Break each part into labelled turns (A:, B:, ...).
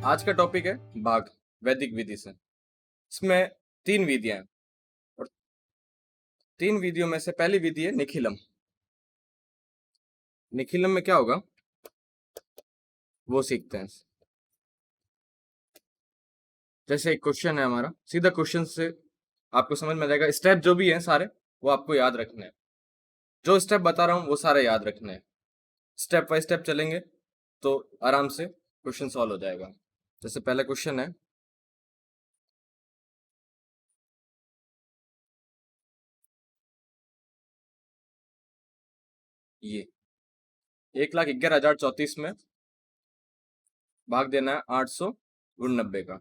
A: आज का टॉपिक है भाग वैदिक विधि से। इसमें 3 विधियां हैं और 3 विधियों में से पहली विधि है निखिलम। निखिलम में क्या होगा वो सीखते हैं। जैसे एक क्वेश्चन है हमारा, सीधा क्वेश्चन से आपको समझ में आ जाएगा। स्टेप जो भी है सारे वो आपको याद रखने हैं। जो स्टेप बता रहा हूँ वो सारे याद रखने हैं। स्टेप बाय स्टेप चलेंगे तो आराम से क्वेश्चन सॉल्व हो जाएगा। जैसे पहला क्वेश्चन है, ये 1,11,034 में भाग देना है 890 का।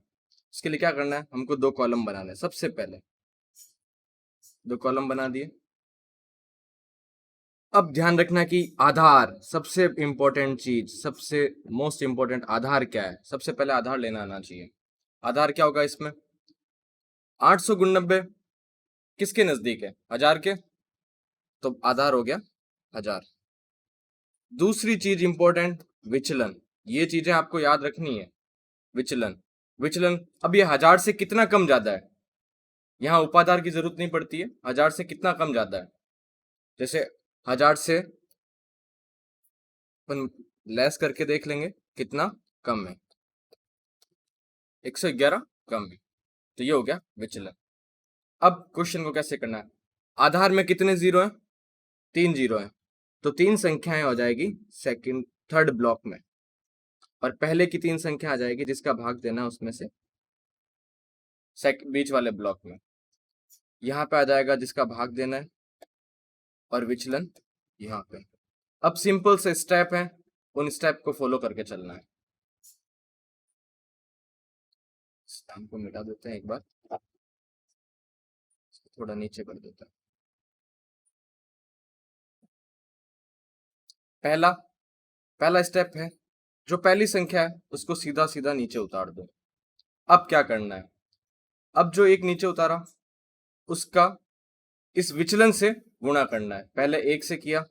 A: इसके लिए क्या करना है, हमको 2 कॉलम बनाने हैं। सबसे पहले 2 कॉलम बना दिए। अब ध्यान रखना कि आधार सबसे इंपॉर्टेंट चीज, सबसे मोस्ट इंपॉर्टेंट आधार क्या है। सबसे पहले आधार लेना आना चाहिए। आधार क्या होगा इसमें, 890 किसके नजदीक है, 1000 के, तो आधार हो गया 1000। दूसरी चीज इंपॉर्टेंट, विचलन। ये चीजें आपको याद रखनी है। विचलन, विचलन। अब ये 1000 से कितना कम ज्यादा है, यहाँ उपाधार की जरूरत नहीं पड़ती है। 1000 से कितना कम ज्यादा है, जैसे 1000 से अपन लेस करके देख लेंगे कितना कम है, 111 कम है। तो ये हो गया विचलन। अब क्वेश्चन को कैसे करना है, आधार में कितने जीरो हैं, 3 जीरो हैं, तो 3 संख्याएं हो जाएगी सेकंड थर्ड ब्लॉक में, और पहले की 3 संख्या आ जाएगी जिसका भाग देना है उसमें से बीच वाले ब्लॉक में। यहाँ पे आ जाएगा जिसका भाग देना है, और विचलन यहाँ पे। अब सिंपल से स्टेप है, उन स्टेप को फॉलो करके चलना है। नाम को मिटा देते हैं एक बार, थोड़ा नीचे कर देते हैं। पहला पहला स्टेप है, जो पहली संख्या है उसको सीधा सीधा नीचे उतार दो। अब क्या करना है, अब जो एक नीचे उतारा उसका इस विचलन से गुणा करना है। पहले 1 से किया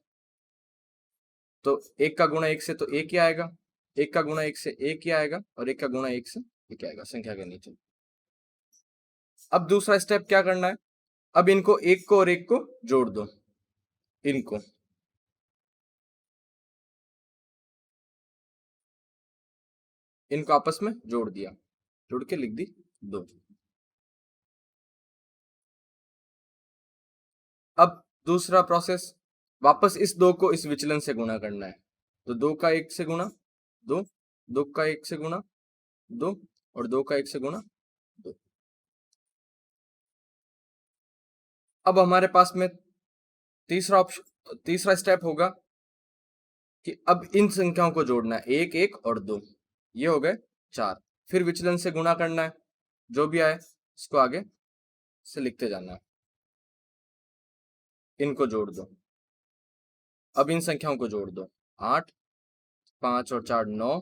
A: तो 1 का गुणा 1 से तो 1 ही आएगा, 1 का गुणा 1 से 1 ही आएगा, और 1 का गुणा 1 से 1 आएगा संख्या के नीचे। अब दूसरा स्टेप क्या करना है, अब इनको 1 को और 1 को जोड़ दो। इनको आपस में जोड़ दिया, जोड़ के लिख दी 2। अब दूसरा प्रोसेस, वापस इस 2 को इस विचलन से गुणा करना है। तो 2 का 1 से गुणा 2, 2 का 1 से गुणा 2, और 2 का 1 से गुणा 2। अब हमारे पास में तीसरा स्टेप होगा कि अब इन संख्याओं को जोड़ना है, 1 1 और 2, ये हो गए 4। फिर विचलन से गुणा करना है, जो भी आए इसको आगे से लिखते जाना है। इनको जोड़ दो, अब इन संख्याओं को जोड़ दो, 8, 5 और 4 9,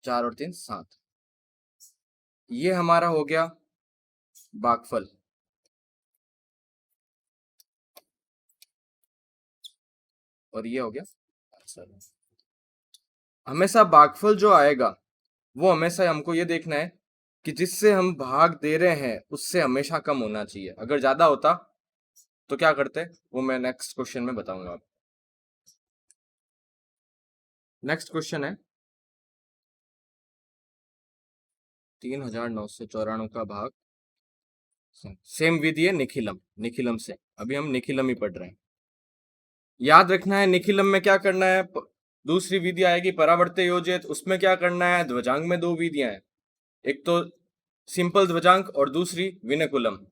A: 4 और 3 7। ये हमारा हो गया भागफल। और ये हो गया आंसर। हमेशा भागफल जो आएगा वो हमेशा हमको ये देखना है कि जिससे हम भाग दे रहे हैं उससे हमेशा कम होना चाहिए। अगर ज्यादा होता तो क्या करते, वो मैं नेक्स्ट क्वेश्चन में बताऊंगा। नेक्स्ट क्वेश्चन है 3,994 का भाग, सेम विधि है निखिलम। निखिलम से अभी हम निखिलम ही पढ़ रहे हैं। याद रखना है निखिलम में क्या करना है, दूसरी विधि आएगी परावर्त्य योजित, उसमें क्या करना है, ध्वजांक में 2 विधियां हैं, एक तो सिंपल ध्वजांक और दूसरी विनकुलम।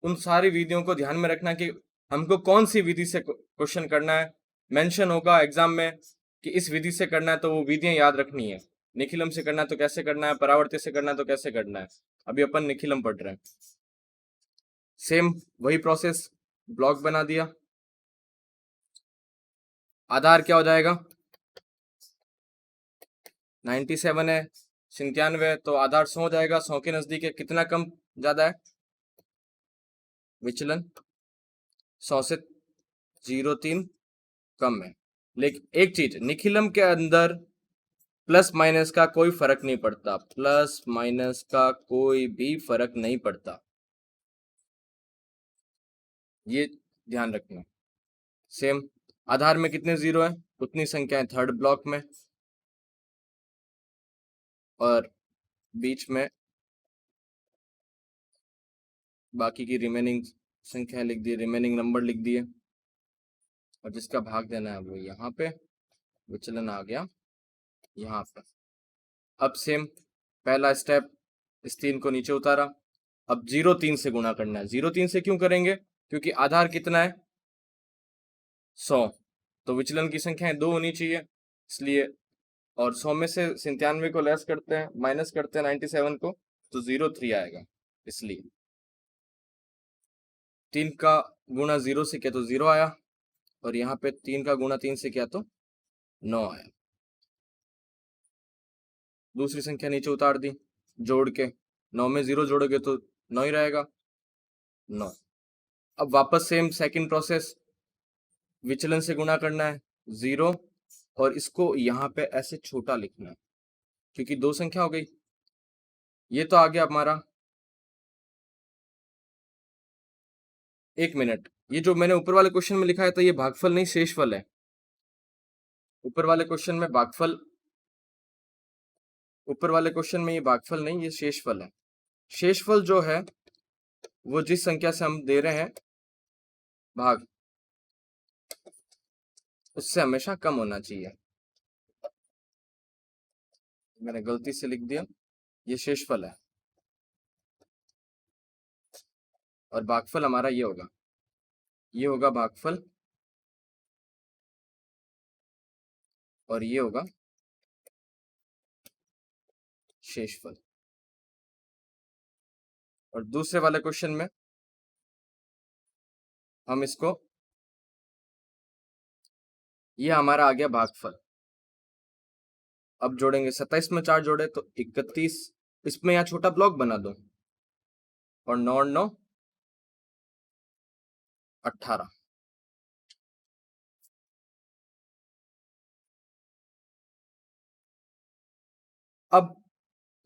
A: उन सारी विधियों को ध्यान में रखना कि हमको कौन सी विधि से क्वेश्चन करना है। मेंशन होगा एग्जाम में कि इस विधि से करना है, तो वो विधियां याद रखनी है। निखिलम से करना है तो कैसे करना है, परावर्त्य से करना है तो कैसे करना है। अभी अपन निखिलम पढ़ रहे हैं। सेम वही प्रोसेस, ब्लॉक बना दिया। आधार क्या हो जाएगा, 97 है, 97 तो आधार 100 हो जाएगा। 100 के नजदीक है, कितना कम ज्यादा है, विचलन 100 से 0.3 कम है। लेकिन एक चीज, निखिलम के अंदर प्लस माइनस का कोई फर्क नहीं पड़ता, प्लस माइनस का कोई भी फर्क नहीं पड़ता, ये ध्यान रखना। सेम, आधार में कितने जीरो हैं उतनी संख्याएं थर्ड ब्लॉक में, और बीच में बाकी की रिमेनिंग संख्या लिख दी, रिमेनिंग नंबर लिख दिए, और जिसका भाग देना है वो यहाँ पे, विचलन आ गया यहाँ पर। अब सेम पहला स्टेप, इस 3 को नीचे उतारा, अब 0 3 से गुणा करना है। 0 3 से क्यों करेंगे? क्योंकि आधार कितना है 100, तो विचलन की संख्याएं 2 होनी चाहिए इसलिए, और 100 में से 97 को लेस करते हैं, माइनस करते हैं 97 को, तो 03 आएगा। इसलिए 3 का गुणा 0 से किया तो 0 आया, और यहाँ पे 3 का गुणा 3 से किया तो 9 आया। दूसरी संख्या नीचे उतार दी जोड़ के, 9 में 0 जोड़ोगे तो 9 ही रहेगा, 9। अब वापस सेम सेकंड प्रोसेस, विचलन से गुणा करना है 0, और इसको यहाँ पे ऐसे छोटा लिखना है क्योंकि 2 संख्या हो गई। ये तो आ गया हमारा, 1 मिनट, ये जो मैंने ऊपर वाले क्वेश्चन में लिखा है तो ये भागफल नहीं शेषफल है। ऊपर वाले क्वेश्चन में भागफल, ऊपर वाले क्वेश्चन में ये भागफल नहीं, ये शेषफल है। शेषफल जो है वो जिस संख्या से हम दे रहे हैं भाग, उससे हमेशा कम होना चाहिए। मैंने गलती से लिख दिया, ये शेषफल है, और भागफल हमारा ये होगा, ये होगा भागफल, और ये होगा शेषफल। और दूसरे वाले क्वेश्चन में हम इसको, ये हमारा आ गया भागफल। अब जोड़ेंगे, 27 में 4 जोड़े तो 31, इसमें यहाँ छोटा ब्लॉक बना दो, और 9 और 9 18। अब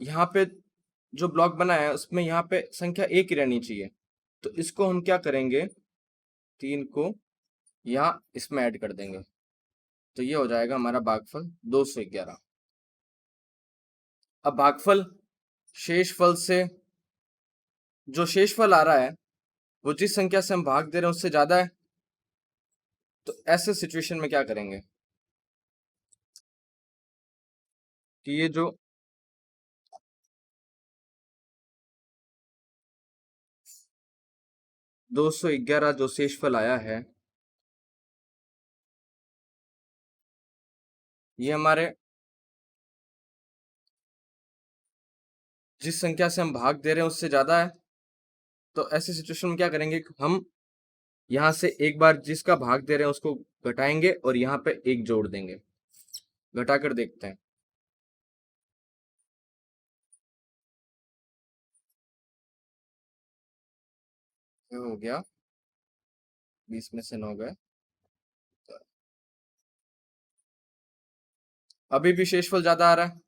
A: यहाँ पे जो ब्लॉक बना है उसमें यहाँ पे संख्या 1 ही रहनी चाहिए, तो इसको हम क्या करेंगे, 3 को यहाँ इसमें ऐड कर देंगे, तो ये हो जाएगा हमारा भागफल 211। अब भागफल शेषफल से, जो शेषफल आ रहा है वो जिस संख्या से हम भाग दे रहे हैं उससे ज्यादा है, तो ऐसे सिचुएशन में क्या करेंगे कि ये जो 211 जो शेषफल आया है, ये हमारे जिस संख्या से हम भाग दे रहे हैं उससे ज्यादा है, तो ऐसे सिचुएशन में क्या करेंगे, हम यहाँ से एक बार जिसका भाग दे रहे हैं उसको घटाएंगे और यहाँ पे 1 जोड़ देंगे। घटाकर देखते हैं, ये हो गया 20 में से 9 गए, अभी भी शेषफल ज्यादा आ रहा है,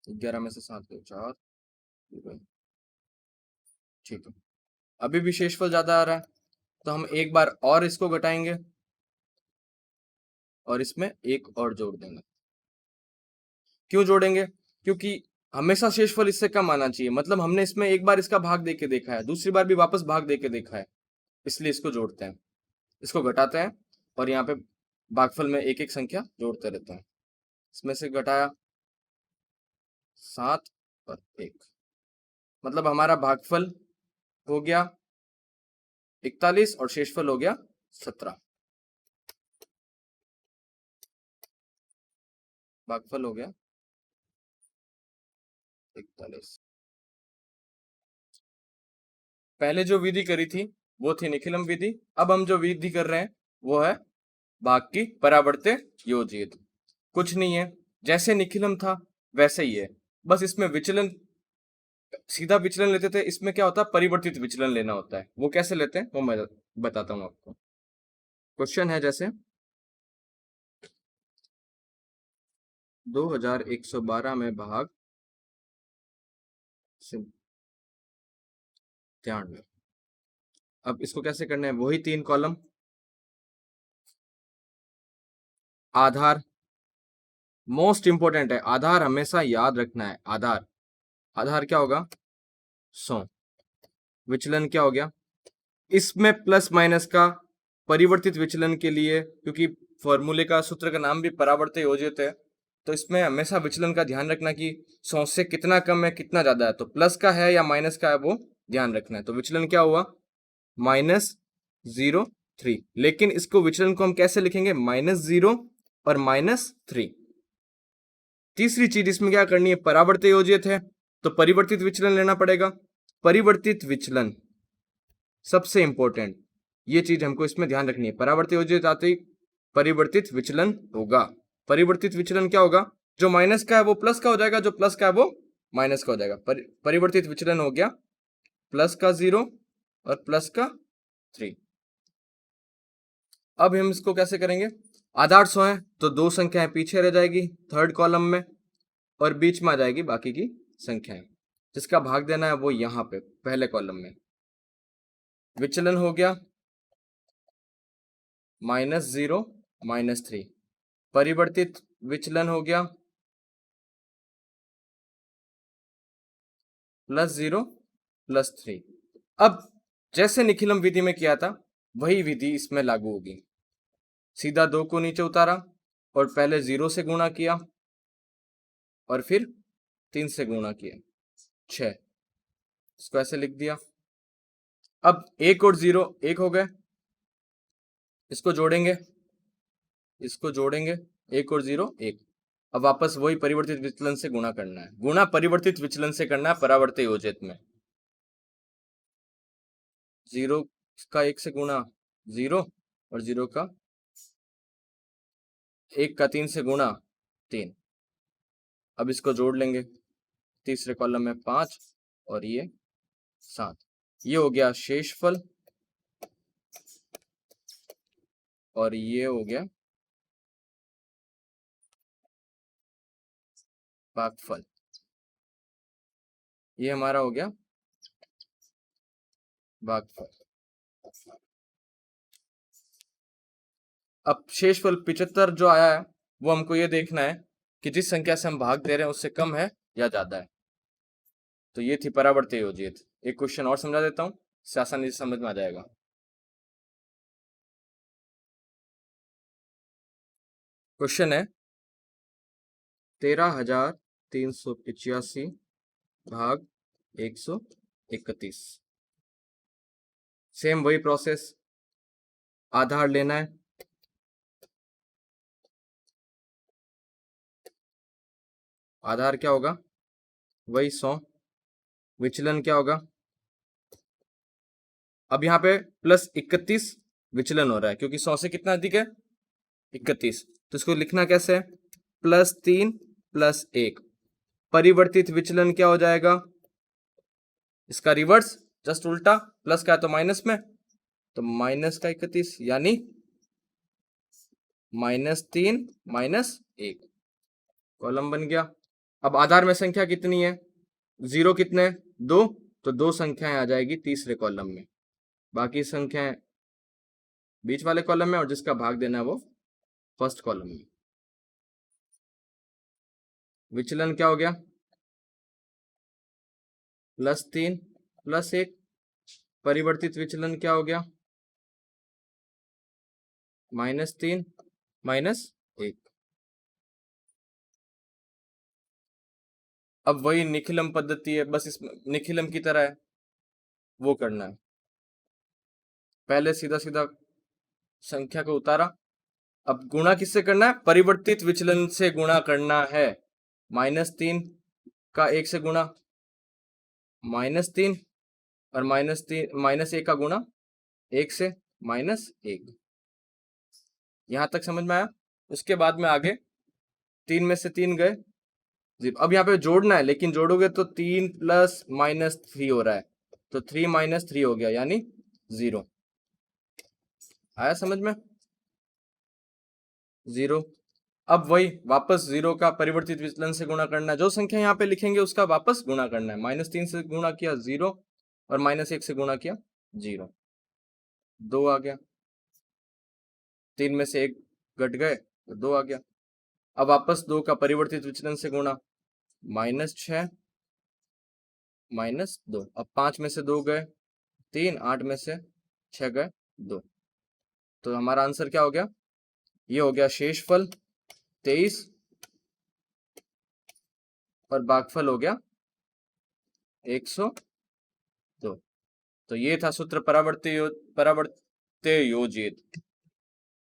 A: 11 में से 7 गए 4, ठीक है, अभी भी शेषफल ज्यादा आ रहा है, तो हम एक बार और इसको घटाएंगे और इसमें 1 और जोड़ देंगे। क्यों जोड़ेंगे? क्योंकि हमेशा शेषफल इससे कम आना चाहिए, मतलब हमने इसमें एक बार इसका भाग देके देखा है, दूसरी बार भी वापस भाग देके देखा है, इसलिए इसको जोड़ते हैं, इसको घटाते हैं, और यहाँ पे भागफल में एक एक संख्या जोड़ते रहते हैं। इसमें से घटाया 7 और 1, मतलब हमारा भागफल हो गया 41 और शेषफल हो गया 17। भागफल हो गया 41। पहले जो विधि करी थी वो थी निखिलम विधि, अब हम जो विधि कर रहे हैं वो है भाग की परावर्त्य योजित। कुछ नहीं है, जैसे निखिलम था वैसे ही है, बस इसमें विचलन, सीधा विचलन लेते थे, इसमें क्या होता है परिवर्तित विचलन लेना होता है। वो कैसे लेते हैं वो मैं बताता हूँ आपको। क्वेश्चन है जैसे 2112 में भाग 93। अब इसको कैसे करना है, वही 3 कॉलम। आधार मोस्ट इंपोर्टेंट है, आधार हमेशा याद रखना है। आधार आधार क्या होगा, 100। विचलन क्या हो गया, इसमें प्लस माइनस का परिवर्तित विचलन के लिए, क्योंकि फॉर्मूले का सूत्र का नाम भी परावर्त योजित है, तो इसमें हमेशा विचलन का ध्यान रखना कि 100 से कितना कम है कितना ज्यादा है, तो प्लस का है या माइनस का है वो ध्यान रखना है। तो विचलन क्या हुआ, -0.3। लेकिन इसको विचलन को हम कैसे लिखेंगे, -0 और -3। तीसरी चीज इसमें क्या करनी है, परावर्त योजित है तो परिवर्तित विचलन लेना पड़ेगा। परिवर्तित विचलन सबसे इंपॉर्टेंट, ये चीज हमको इसमें ध्यान रखनी है। परावर्त योजित आते ही परिवर्तित विचलन होगा। परिवर्तित विचलन क्या होगा, जो माइनस का है वो प्लस का हो जाएगा, जो प्लस का है वो माइनस का हो जाएगा। परिवर्तित विचलन हो गया प्लस का 0 और प्लस का 3। अब हम इसको कैसे करेंगे, आधार 100 है तो 2 संख्याएं पीछे रह जाएगी थर्ड कॉलम में, और बीच में आ जाएगी बाकी की संख्याएं। जिसका भाग देना है वो यहां पे पहले कॉलम में। विचलन हो गया -0 -3। परिवर्तित विचलन हो गया +0 +3। अब जैसे निखिलम विधि में किया था वही विधि इसमें लागू होगी। सीधा 2 को नीचे उतारा और पहले 0 से गुणा किया और फिर 3 से गुणा किया, 6। इसको ऐसे लिख दिया। अब 1 और 0 1 हो गए, इसको जोड़ेंगे 1 और 0 1। अब वापस वही परिवर्तित विचलन से गुणा करना है, गुणा परिवर्तित विचलन से करना है परावर्त योजित में। 0 का 1 से गुणा 0 और 0 का 1 का 3 से गुणा 3। अब इसको जोड़ लेंगे, तीसरे कॉलम में 5 और ये 7। ये हो गया शेषफल और ये हो गया भागफल। ये हमारा हो गया भागफल। अब शेषफल 75 जो आया है वो हमको ये देखना है कि जिस संख्या से हम भाग दे रहे हैं उससे कम है या ज्यादा है। तो ये थी परावर्त योजित। एक क्वेश्चन और समझा देता हूं, इससे आसानी से समझ में आ जाएगा। क्वेश्चन है 13,385 भाग 131। सेम वही प्रोसेस, आधार लेना है, आधार क्या होगा वही 100। विचलन क्या होगा, अब यहाँ पे +31 विचलन हो रहा है क्योंकि 100 से कितना अधिक है 31, तो इसको लिखना कैसे है, +3 +1। परिवर्तित विचलन क्या हो जाएगा, इसका रिवर्स जस्ट उल्टा, प्लस का है तो माइनस में, तो माइनस का 31 यानी -3 -1 कॉलम बन गया। अब आधार में संख्या कितनी है, 0 कितने 2, तो 2 संख्याएं आ जाएगी तीसरे कॉलम में, बाकी संख्याएं बीच वाले कॉलम में, और जिसका भाग देना है वो फर्स्ट कॉलम में। विचलन क्या हो गया, +3 +1। परिवर्तित विचलन क्या हो गया, -3 -1। अब वही निखिलम पद्धति है, बस इसमें निखिलम की तरह है वो करना है। पहले सीधा सीधा संख्या को उतारा, अब गुणा किससे करना है, परिवर्तित विचलन से गुणा करना है। -3 का 1 से गुणा -3 और -1 का गुणा 1 से -1। यहां तक समझ में आया। उसके बाद में आगे 3 में से 3 गए 0। अब यहाँ पे जोड़ना है, लेकिन जोड़ोगे तो 3 + -3 हो रहा है, तो 3 - 3 हो गया यानी 0। आया समझ में, 0। अब वही वापस 0 का परिवर्तित विचलन से गुणा करना है, जो संख्या यहाँ पे लिखेंगे उसका वापस गुणा करना है। -3 से गुणा किया 0 और -1 से गुणा किया 0, 2 आ गया, 3 में से 1 घट गए तो 2 आ गया। अब वापस 2 का परिवर्तित विचलन से गुणा, -6 -2, अब 5 में से 2 गए 3, 8 में से 6 गए 2, तो हमारा आंसर क्या हो गया, ये हो गया शेषफल 23 और भागफल हो गया 102। तो ये था सूत्र परावर्त्य योजित।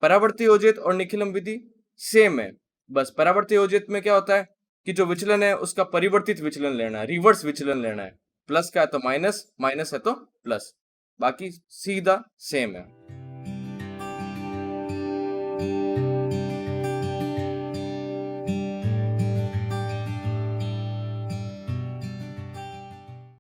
A: परावर्त्य योजित और निखिलम विधि सेम है, बस परावर्त्य योजित में क्या होता है कि जो विचलन है उसका परिवर्तित विचलन लेना है, रिवर्स विचलन लेना है, प्लस का है तो माइनस, माइनस है तो प्लस, बाकी सीधा सेम है।